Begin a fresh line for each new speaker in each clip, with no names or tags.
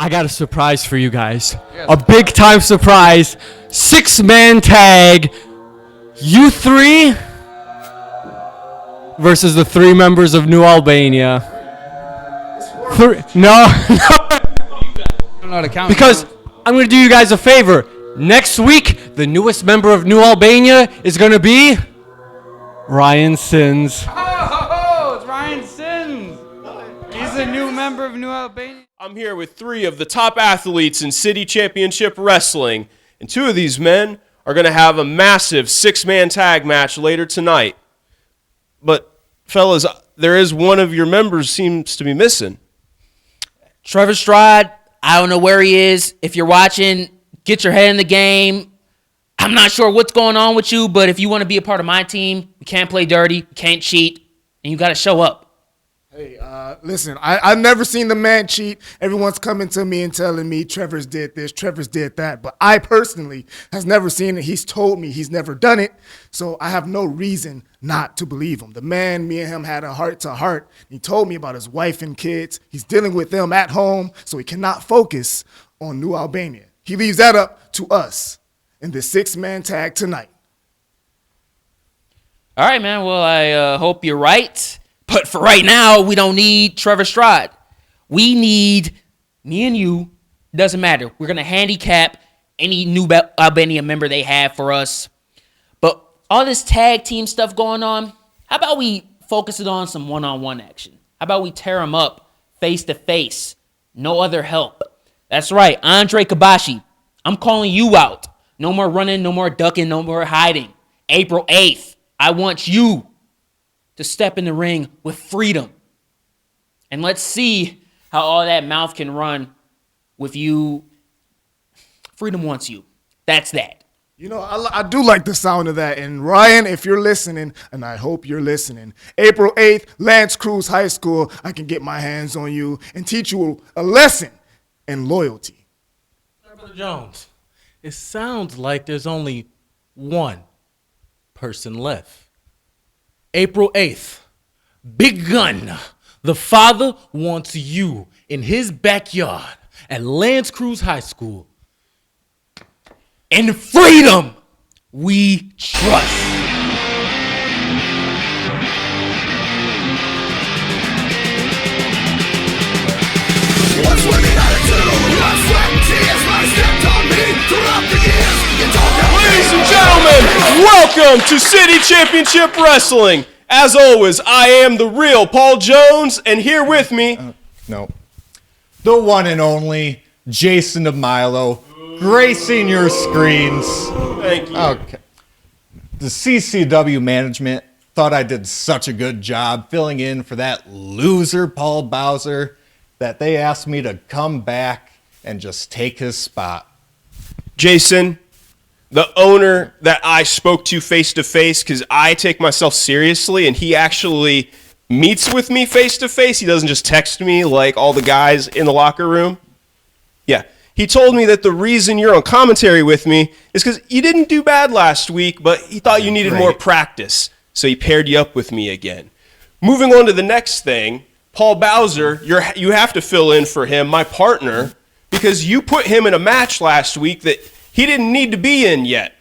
I got a surprise for you guys. A big time surprise. 6-man tag. You three versus the 3 members of New Albania. No. Because I'm going to do you guys a favor. Next week, the newest member of New Albania is going to be Ryan Sins.
Oh, it's Ryan Sins. He's a new member of New Albania.
I'm here with 3 of the top athletes in City Championship Wrestling, and 2 of these men are going to have a massive 6-man tag match later tonight. But, fellas, there is one of your members seems to be missing.
Trevor Straud, I don't know where he is. If you're watching, get your head in the game. I'm not sure what's going on with you, but if you want to be a part of my team, you can't play dirty, you can't cheat, and you got to show up.
Hey, listen, I've never seen the man cheat. Everyone's coming to me and telling me Trevor's did this, Trevor's did that. But I personally has never seen it. He's told me he's never done it. So I have no reason not to believe him. The man, me and him had a heart-to-heart. He told me about his wife and kids. He's dealing with them at home, so he cannot focus on New Albania. He leaves that up to us in the 6-man tag tonight.
All right, man. Well, I hope you're right. But for right now, we don't need Trevor Straud. We need me and you. Doesn't matter. We're going to handicap any New Albania member they have for us. But all this tag team stuff going on, how about we focus it on some one-on-one action? How about we tear them up face-to-face? No other help. That's right. Andre Kabashi, I'm calling you out. No more running, no more ducking, no more hiding. April 8th, I want you to step in the ring with freedom. And let's see how all that mouth can run with you. Freedom wants you. That's that.
You know, I do like the sound of that. And Ryan, if you're listening, and I hope you're listening, April 8th, Lance Cruz High School, I can get my hands on you and teach you a lesson in loyalty.
Brother Jones, it sounds like there's only one person left. April 8th, Big Gun, the father wants you in his backyard at Lance Cruz High School. In freedom, we trust.
What's what you gotta do? Blood, sweat, and tears, my stepped on me throughout the years. You don't have
Ladies and gentlemen, welcome to City Championship Wrestling. As always, I am the real Paul Jones, and here with me...
No. The one and only Jason DeMilo, gracing your screens.
Thank you.
Okay. The CCW management thought I did such a good job filling in for that loser Paul Bowser that they asked me to come back and just take his spot.
Jason, the owner that I spoke to face-to-face, because I take myself seriously, and he actually meets with me face-to-face. He doesn't just text me like all the guys in the locker room. Yeah. He told me that the reason you're on commentary with me is because you didn't do bad last week, but he thought you needed more practice, so he paired you up with me again. Moving on to the next thing, Paul Bowser, you have to fill in for him, my partner, because you put him in a match last week that he didn't need to be in yet.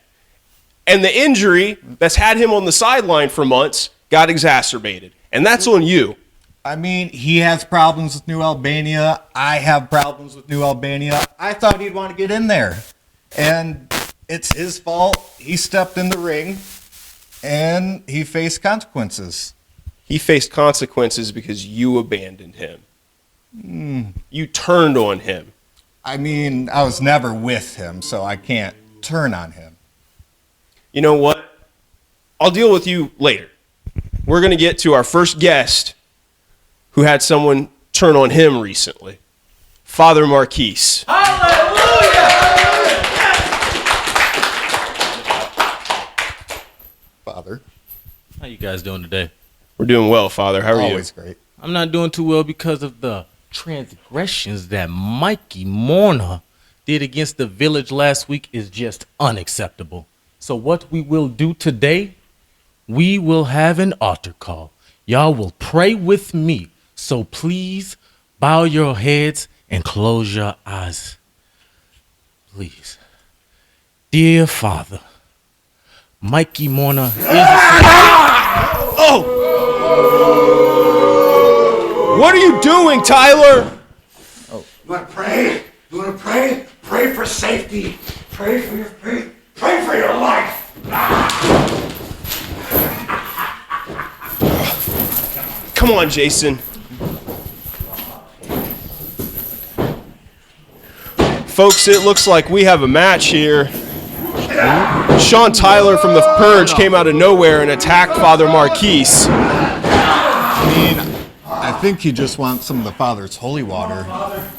And the injury that's had him on the sideline for months got exacerbated. And that's on you.
I mean, he has problems with New Albania. I have problems with New Albania. I thought he'd want to get in there. And it's his fault. He stepped in the ring, and he faced consequences.
He faced consequences because you abandoned him. You turned on him.
I mean, I was never with him, so I can't turn on him.
You know what? I'll deal with you later. We're going to get to our first guest who had someone turn on him recently. Father Marquis.
Father.
How you guys doing today?
We're doing well, Father. How are you?
Always great.
I'm not doing too well because of the transgressions that Mikey Mourner did against the village last week is just unacceptable. So what we will do today, we will have an altar call. Y'all will pray with me. So please bow your heads and close your eyes, please. Dear Father, Mikey Mourner is...
Oh! What are you doing, Tyler?
You want to pray? You want to pray? Pray for safety. Pray for your faith. Pray for your life.
Come on, Jason. Folks, it looks like we have a match here. Sean Tyler from the Purge came out of nowhere and attacked Father Marquis.
I think he just wants some of the Father's holy water.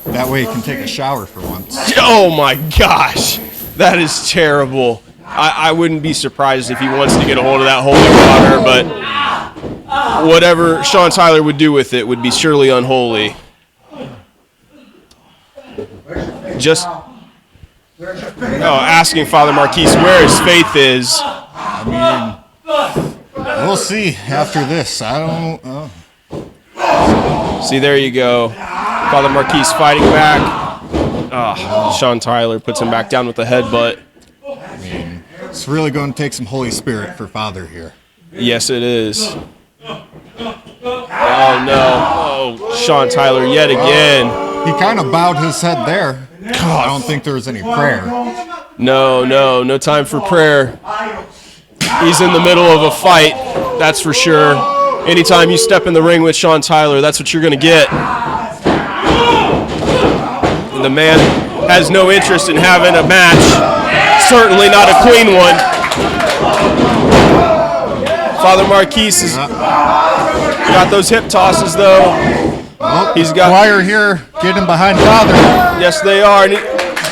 That way he can take a shower for once.
Oh my gosh, that is terrible. I wouldn't be surprised if he wants to get a hold of that holy water, but whatever Sean Tyler would do with it would be surely unholy. Just asking Father Marquis where his faith is.
We'll see after this. I don't know.
See, there you go. Father Marquis fighting back. Sean Tyler puts him back down with the headbutt.
It's really going to take some Holy Spirit for Father here.
Yes, it is. Oh, no. Oh, Sean Tyler yet again.
He kind of bowed his head there. I don't think there was any prayer.
No time for prayer. He's in the middle of a fight, that's for sure. Anytime you step in the ring with Sean Tyler, that's what you're going to get. And the man has no interest in having a match. Certainly not a clean one. Father Marquis has got those hip tosses, though. He's got
Choir here getting behind Father.
Yes, they are.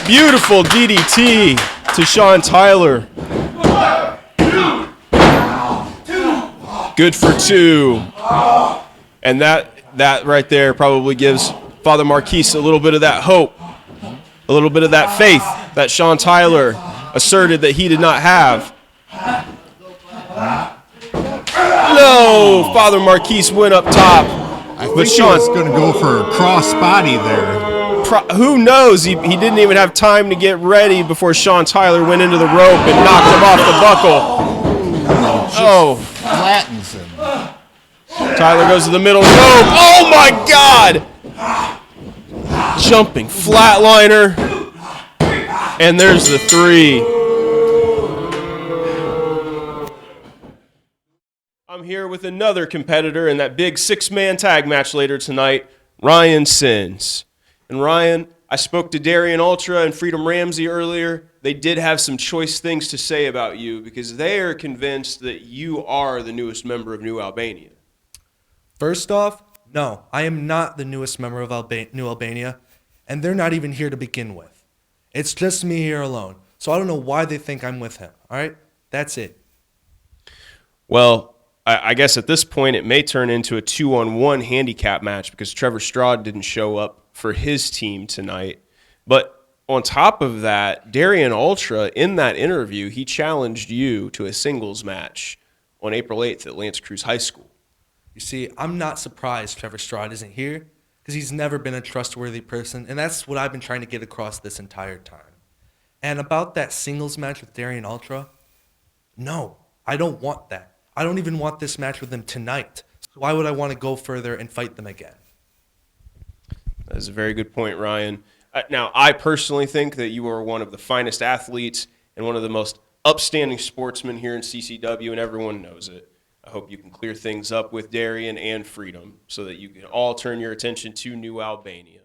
Beautiful DDT to Sean Tyler. Good for two. And that right there probably gives Father Marquis a little bit of that hope, a little bit of that faith that Sean Tyler asserted that he did not have. No, Father Marquis went up top.
I think he was going to go for a cross body there.
Who knows? He didn't even have time to get ready before Sean Tyler went into the rope and knocked him off the buckle.
Flattens him.
Tyler goes to the middle rope. Oh my God! Jumping flatliner. And there's the three. I'm here with another competitor in that big 6-man tag match later tonight, Ryan Sins. And Ryan, I spoke to Darion Ultra and Freedom Ramsey earlier. They did have some choice things to say about you because they are convinced that you are the newest member of New Albania.
First off, no, I am not the newest member of New Albania, and they're not even here to begin with. It's just me here alone, so I don't know why they think I'm with him, all right? That's it.
Well, I guess at this point it may turn into a 2-on-1 handicap match because Trevor Straud didn't show up for his team tonight. But on top of that, Darion Ultra, in that interview, he challenged you to a singles match on April 8th at L'Anse Creuse High School.
You see, I'm not surprised Trevor Straud isn't here because he's never been a trustworthy person, and that's what I've been trying to get across this entire time. And about that singles match with Darion Ultra, no, I don't want that. I don't even want this match with them tonight. So why would I want to go further and fight them again?
That's a very good point, Ryan. Now, I personally think that you are one of the finest athletes and one of the most upstanding sportsmen here in CCW, and everyone knows it. I hope you can clear things up with Darion and Freedom so that you can all turn your attention to New Albania.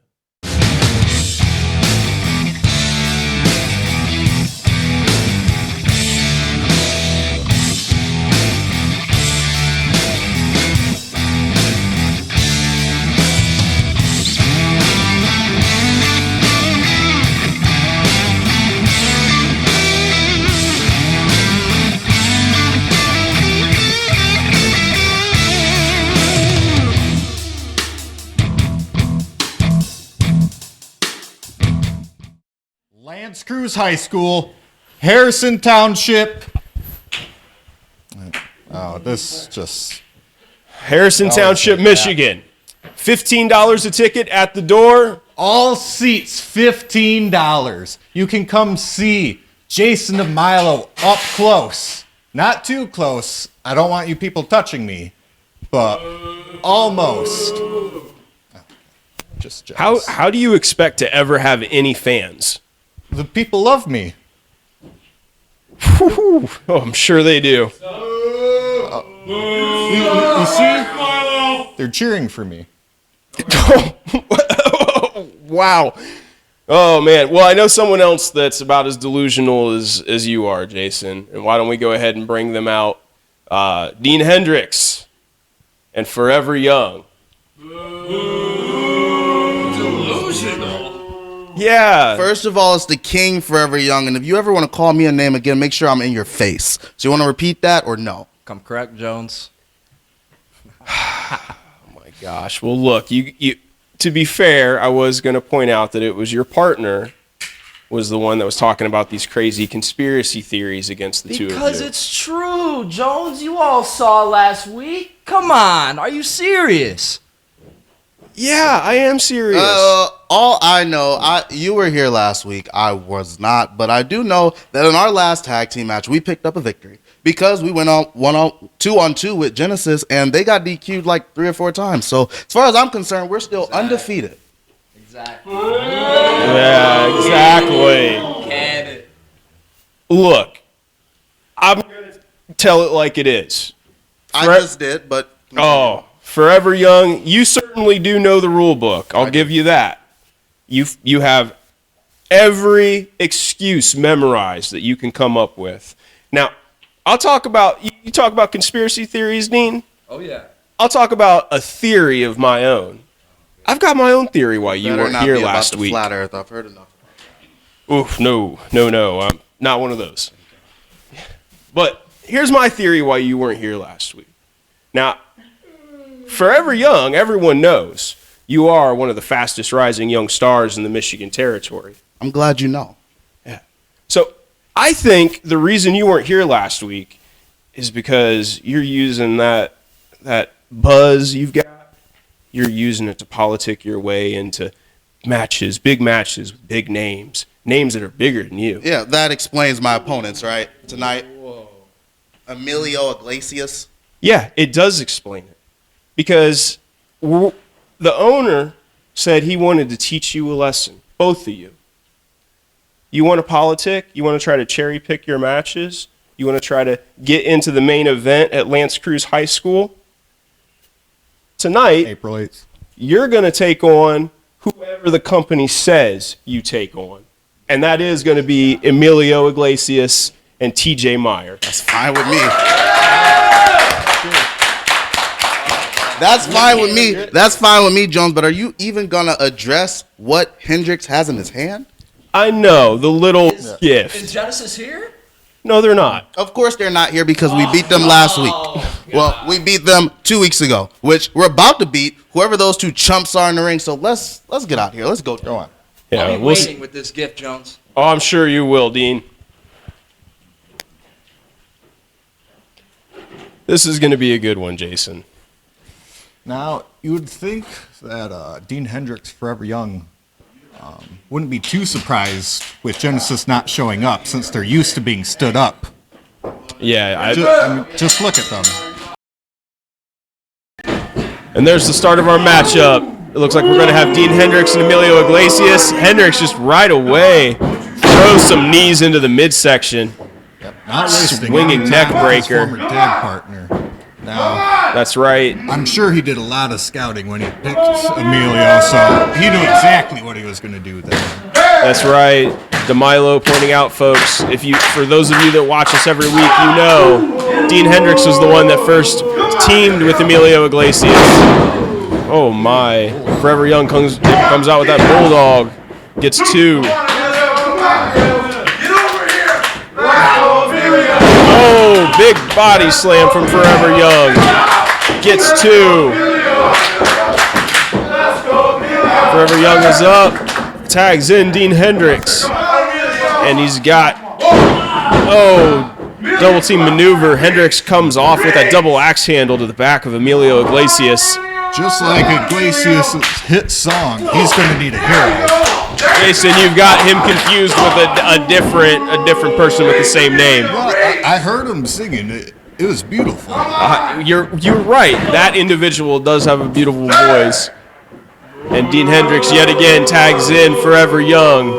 L'Anse Creuse High School, Harrison Township. Oh, this just...
Harrison Township, Michigan. $15 a ticket at the door.
All seats $15. You can come see Jason DeMilo up close. Not too close. I don't want you people touching me, but almost. Just jealous.
How do you expect to ever have any fans?
The people love me.
Oh, I'm sure they do.
You see? They're cheering for me.
Wow. Oh, man. Well, I know someone else that's about as delusional as you are, Jason. And why don't we go ahead and bring them out? Dean Hendrix and Forever Young.
Delusional.
Yeah.
First of all, it's the King Forever Young. And if you ever want to call me a name again, make sure I'm in your face. So you want to repeat that or no?
Come correct, Jones.
Oh, my gosh. Well, look, you. To be fair, I was going to point out that it was your partner was the one that was talking about these crazy conspiracy theories against the two of you.
Because it's true, Jones. You all saw last week. Come on, are you serious?
Yeah, I am serious.
All I know, you were here last week. I was not, but I do know that in our last tag team match, we picked up a victory because we went on 2-on-2 with Genesis, and they got DQ'd like 3 or 4 times. So as far as I'm concerned, we're still undefeated.
Exactly.
Yeah, exactly.
Get it.
Look, I'm going to tell it like it is.
I just did, but
Oh, Forever Young, you certainly do know the rule book. I'll give you that. You have every excuse memorized that you can come up with. Now, I'll talk about you talk about conspiracy theories, Dean.
Oh yeah.
I'll talk about a theory of my own. I've got my own theory why you weren't here last week.
Flat Earth, I've heard enough.
Oof, no. I'm not one of those. But here's my theory why you weren't here last week. Now, Forever Young, everyone knows you are one of the fastest rising young stars in the Michigan territory.
I'm glad you know.
Yeah. So I think the reason you weren't here last week is because you're using that buzz you've got. You're using it to politic your way into matches, big matches with big names that are bigger than you.
Yeah, that explains my opponents, right? Tonight, Emilio Iglesias.
Yeah, it does explain it. Because the owner said he wanted to teach you a lesson, both of you. You want to politic? You want to try to cherry pick your matches? You want to try to get into the main event at Lance Cruz High School? Tonight,
April 8th.
You're going to take on whoever the company says you take on. And that is going to be Emilio Iglesias and TJ Meyer.
That's fine with me. That's fine with me. That's fine with me, Jones. But are you even going to address what Hendrix has in his hand?
I know, the little gift.
Is Genesis here?
No, they're not.
Of course they're not here because we beat them last week. Well, we beat them 2 weeks ago, which we're about to beat whoever those two chumps are in the ring. So let's get out here. Let's go. Go on.
Yeah,
I'll be waiting with this gift, Jones.
Oh, I'm sure you will, Dean. This is going to be a good one, Jason.
Now, you would think that Dean Hendrix, Forever Young, wouldn't be too surprised with Genesis not showing up since they're used to being stood up.
Yeah,
just look at them.
And there's the start of our matchup. It looks like we're going to have Dean Hendrix and Emilio Iglesias. Hendrix just right away throws some knees into the midsection.
Yep, not wasting
Swinging
any
neck
time with his
breaker.
former tag partner. Now,
that's right.
I'm sure he did a lot of scouting when he picked Emilio, so he knew exactly what he was going to do there.
That's right. DeMilo pointing out, folks, for those of you that watch us every week, you know Dean Hendrix was the one that first teamed with Emilio Iglesias. Oh my. Forever Young comes out with that bulldog. Gets 2. Oh, big body slam from Forever Young. Gets 2. Forever Young is up. Tags in Dean Hendrix. And he's got, double team maneuver. Hendrix comes off with a double axe handle to the back of Emilio Iglesias.
Just like Iglesias' hit song, he's going to need a hero.
Jason, you've got him confused with a different person with the same name.
Well, I heard him singing. It was beautiful.
You're right. That individual does have a beautiful voice. And Dean Hendrix yet again tags in Forever Young.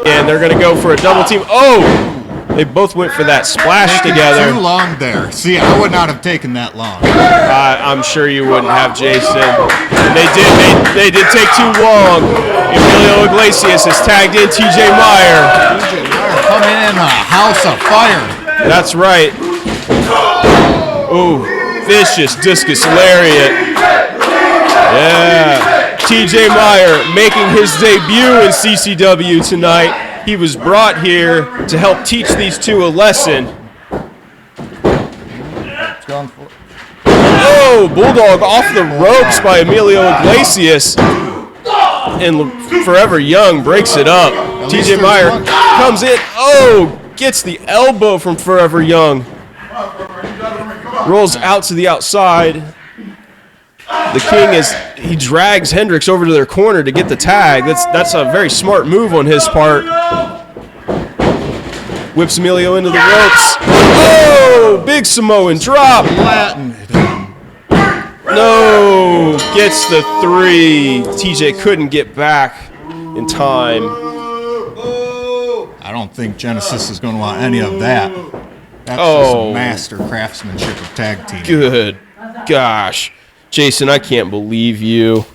And they're going to go for a double team. Oh! They both went for that splash together.
Too long there. See, I would not have taken that long.
I'm sure you wouldn't have, Jason. And they did take too long. Emilio Iglesias has tagged in TJ Meyer.
TJ Meyer coming in a house of fire.
That's right. Ooh, vicious discus lariat. Yeah. TJ Meyer making his debut in CCW tonight. He was brought here to help teach these two a lesson. Oh, Bulldog off the ropes by Emilio Iglesias. And Forever Young breaks it up. TJ Meyer comes in. Oh, gets the elbow from Forever Young. Rolls out to the outside. The King he drags Hendrix over to their corner to get the tag. That's a very smart move on his part. Whips Emilio into the ropes. Oh, big Samoan drop. No, gets the 3. TJ couldn't get back in time.
I don't think Genesis is going to want any of that. That's just master craftsmanship of tag team.
Good gosh. Jason, I can't believe you.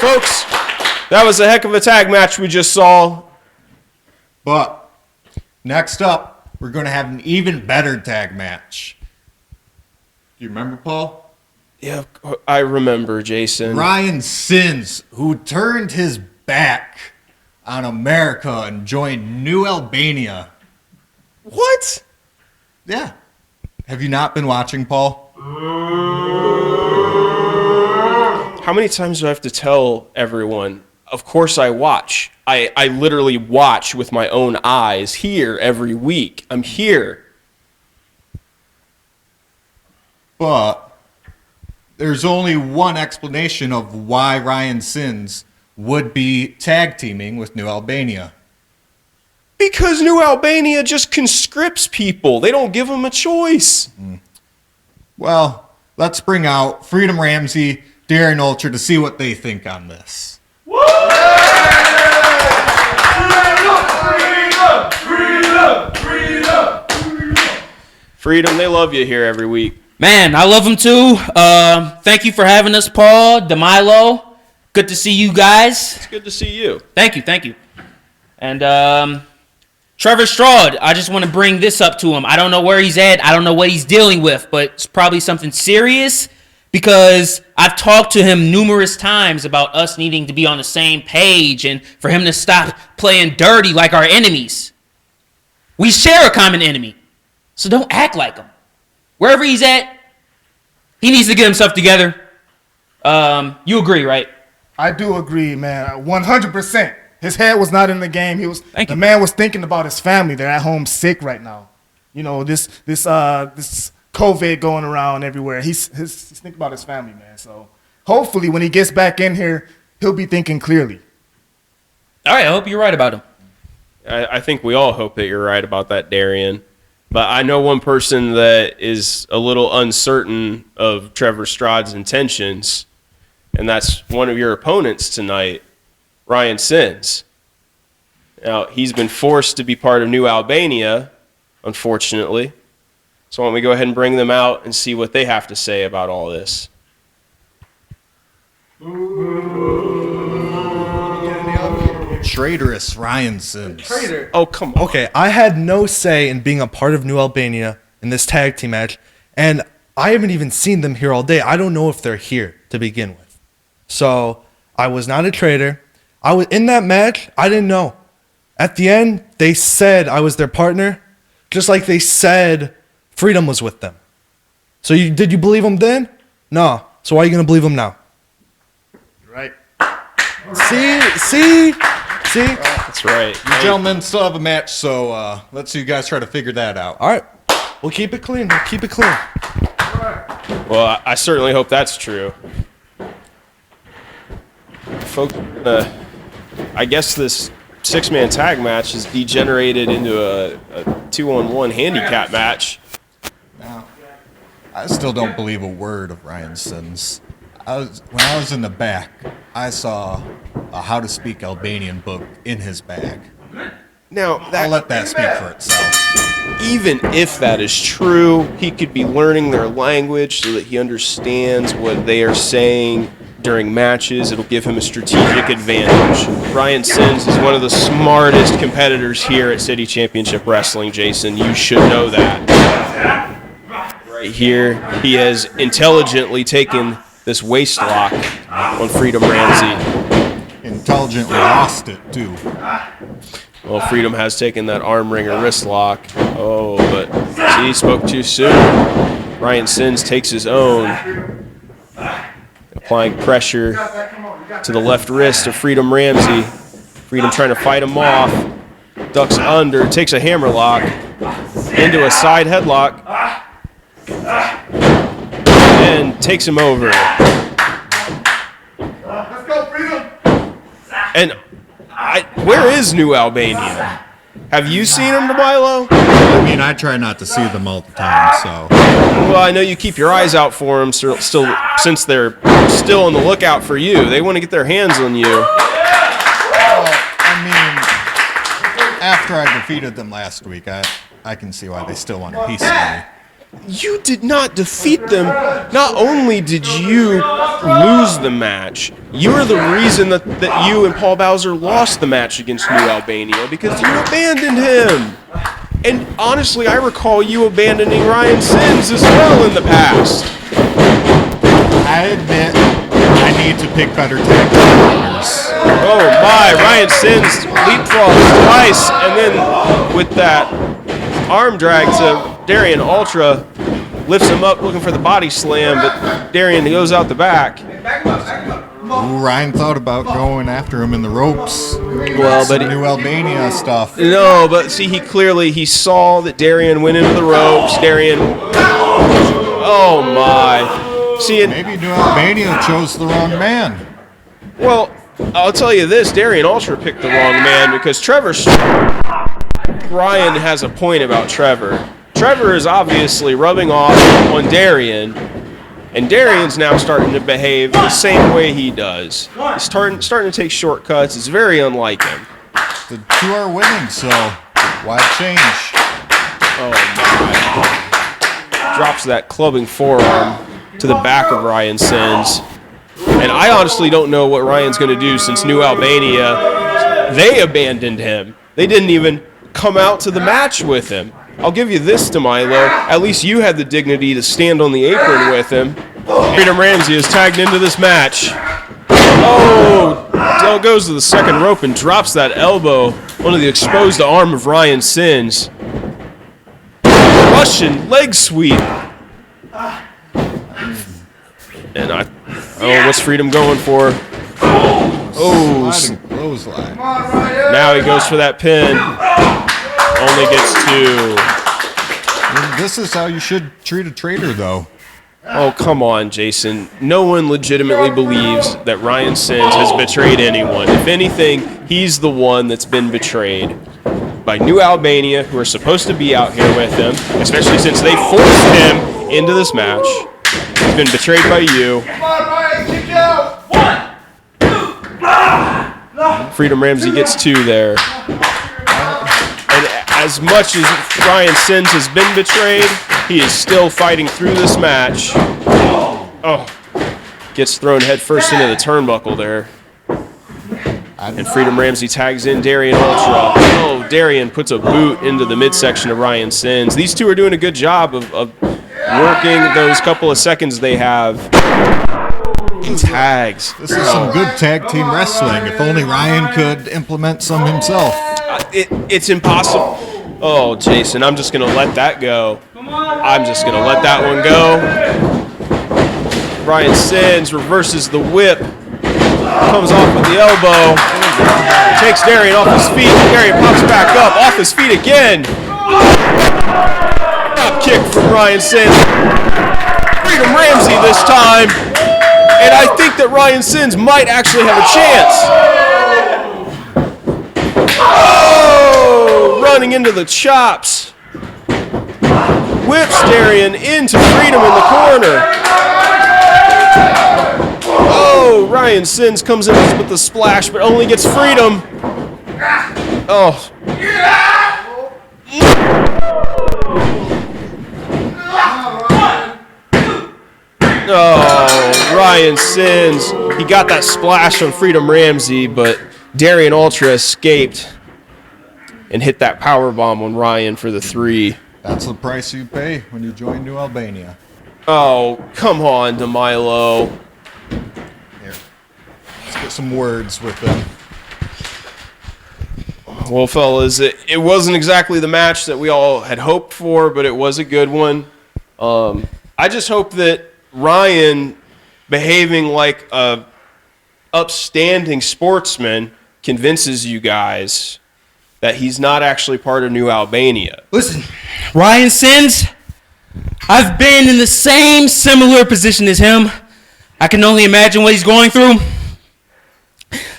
Folks, that was a heck of a tag match we just saw.
But next up, we're going to have an even better tag match. Do you remember, Paul?
Yeah, I remember, Jason.
Ryan Sins, who turned his back on America and joined New Albania.
What?
Yeah. Have you not been watching, Paul?
How many times do I have to tell everyone? Of course I watch. I literally watch with my own eyes here every week. I'm here.
But there's only one explanation of why Ryan Sins would be tag teaming with New Albania.
Because New Albania just conscripts people. They don't give them a choice.
Well, let's bring out Freedom Ramsey, Darion Ultra to see what they think on this.
Freedom, they love you here every week.
Man, I love them too. Thank you for having us, Paul, DeMilo. Good to see you guys.
It's good to see you.
Thank you. And Trevor Straud, I just want to bring this up to him. I don't know where he's at. I don't know what he's dealing with, but it's probably something serious. Because I've talked to him numerous times about us needing to be on the same page and for him to stop playing dirty like our enemies. We share a common enemy, so don't act like him. Wherever he's at, he needs to get himself together. You agree, right?
I do agree, man. 100%. His head was not in the game. The man was thinking about his family. They're at home sick right now. You know, this COVID going around everywhere. He's thinking about his family, man. So hopefully when he gets back in here, he'll be thinking clearly.
All right, I hope you're right about him.
I think we all hope that you're right about that, Darion. But I know one person that is a little uncertain of Trevor Straud's intentions, and that's one of your opponents tonight, Ryan Sins. Now, he's been forced to be part of New Albania, unfortunately. So why don't we go ahead and bring them out and see what they have to say about all this.
traitorous Ryan Sims.
Oh, come on.
Okay, I had no say in being a part of New Albania in this tag team match, and I haven't even seen them here all day. I don't know if they're here to begin with. So I was not a traitor. I was in that match. I didn't know. At the end, they said I was their partner, just like they said Freedom was with them. So did you believe them then? No. So why are you gonna believe them now?
Right.
See.
That's right.
You gentlemen still have a match, so let's see you guys try to figure that out.
All right, we'll keep it clean.
Well, I certainly hope that's true. Folks, I guess this 6-man tag match has degenerated into a 2-on-1 handicap match.
Now, I still don't believe a word of Ryan Sims. When I was in the back, I saw a How to Speak Albanian book in his bag.
Now,
I'll let that speak for itself.
even if that is true, he could be learning their language so that he understands what they are saying during matches. It'll give him a strategic advantage. Ryan Sims is one of the smartest competitors here at City Championship Wrestling, Jason. You should know that. Right here, he has intelligently taken this waist lock on Freedom Ramsey.
Intelligently lost it, too.
Well, Freedom has taken that arm wringer wrist lock. Oh, but see, he spoke too soon. Ryan Sims takes his own, applying pressure to the left wrist of Freedom Ramsey. Freedom trying to fight him off. Ducks under, takes a hammer lock into a side headlock, and takes him over.
Let's go, Freedom!
And where is New Albania? Have you seen them, DeMilo?
I mean, I try not to see them all the time, so.
Well, I know you keep your eyes out for them still, since they're still on the lookout for you. They want to get their hands on you.
Well, I mean, after I defeated them last week, I can see why they still want a piece of me.
You did not defeat them. Not only did you lose the match, you are the reason that you and Paul Bowser lost the match against New Albania because you abandoned him. And honestly, I recall you abandoning Ryan Sims as well in the past.
I admit I need to pick better tag team partners.
Oh my, Ryan Sims leapfrogs twice, and then with that arm drag to Darion Ultra, lifts him up looking for the body slam, but Darion goes out the back.
Ooh, Ryan thought about going after him in the ropes.
Well, but
New Albania stuff.
No, but see, he saw that Darion went into the ropes. Darion, oh my. See,
Maybe New Albania chose the wrong man.
Well, I'll tell you this, Darion Ultra picked the wrong man because Ryan has a point about Trevor. Trevor is obviously rubbing off on Darion, and Darion's now starting to behave the same way he does. He's starting to take shortcuts. It's very unlike him.
The two are winning, so why change?
Oh my. Drops that clubbing forearm to the back of Ryan Sims. And I honestly don't know what Ryan's going to do since New Albania, they abandoned him. They didn't even come out to the match with him. I'll give you this, DeMilo. At least you had the dignity to stand on the apron with him. Freedom Ramsey is tagged into this match. Oh, Dell goes to the second rope and drops that elbow onto the exposed arm of Ryan Sims. Russian leg sweep. And what's Freedom going for? Oh,
Sliding clothesline.
now he goes for that pin. Only gets 2.
And this is how you should treat a traitor, though.
Oh, come on, Jason. No one legitimately believes that Ryan Sims has betrayed anyone. If anything, he's the one that's been betrayed by New Albania, who are supposed to be out here with him, especially since they forced him into this match. He's been betrayed by you.
Come on, Ryan, kick out! 1, 2,
Freedom Ramsey gets 2 there. And as much as Ryan Sims has been betrayed, he is still fighting through this match. Oh, gets thrown headfirst into the turnbuckle there. And Freedom Ramsey tags in Darion Ultra. Oh, Darion puts a boot into the midsection of Ryan Sins. These two are doing a good job of working those couple of seconds they have. He tags.
This is some good tag team wrestling. If only Ryan could implement some himself.
It's impossible. Oh, Jason, I'm just going to let that go. I'm just going to let that one go. Ryan Sins reverses the whip. Comes off with the elbow. Takes Darion off his feet. Darion pops back up. Off his feet again. Drop kick from Ryan Sins. Freedom Ramsey this time. And I think that Ryan Sins might actually have a chance. Oh! Running into the chops. Whips Darion into Freedom in the corner. Oh, Ryan Sins comes in with the splash, but only gets Freedom. Oh. Oh, Ryan Sins. He got that splash on Freedom Ramsey, but Darion Ultra escaped and hit that power bomb on Ryan for the 3.
That's the price you pay when you join New Albania.
Oh, come on, DeMilo.
Here, let's get some words with them.
Well, fellas, it wasn't exactly the match that we all had hoped for, but it was a good one. I just hope that Ryan, behaving like a upstanding sportsman, convinces you guys that he's not actually part of New Albania.
Listen, Ryan Sins, I've been in the same similar position as him. I can only imagine what he's going through.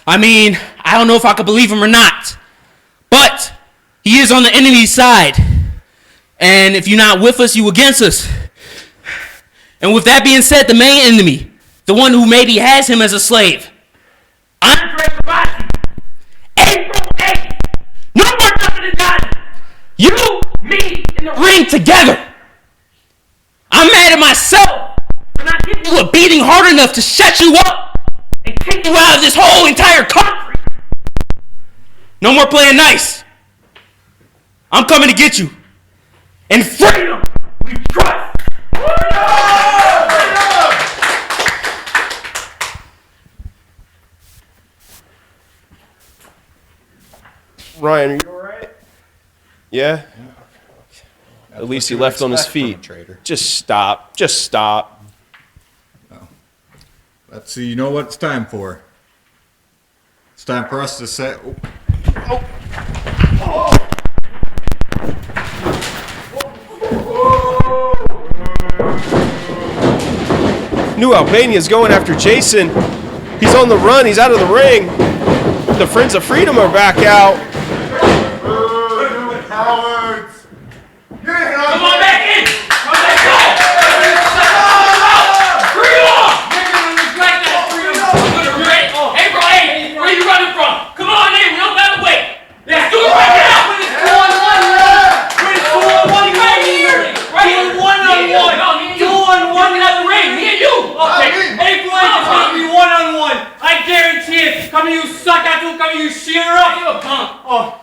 I mean, I don't know if I could believe him or not, but he is on the enemy's side. And if you're not with us, you against us. And with that being said, the main enemy, the one who maybe has him as a slave, Andre Kabashi, April 8th, no more nothing in God. You, me, in the ring together. I'm mad at myself for not giving you a beating hard enough to shut you up and kick you out of this whole entire country. No more playing nice. I'm coming to get you. And freedom, we trust.
Ryan, are you all right? Yeah? At least he left on his feet. Just stop. Just stop.
Let's see, you know what it's time for. It's time for us to say...
New Albania's going after Jason. He's on the run. He's out of the ring. The Friends of Freedom are back out.
Cowards!
Come on back in! Come back in! Freedom! Like that, freedom! April 8th, where are you running from? Come on in, we don't gotta wait! Let's do it right now! When it's 2-on-1, when it's 2-on-1, right here! Right here! 2-on-1! 2-on-1 in the ring, me and you! Okay, April 8th is gonna be 1-on-1! I guarantee it! Come here, you suck at you, come here, you shear up! You a punk! Oh.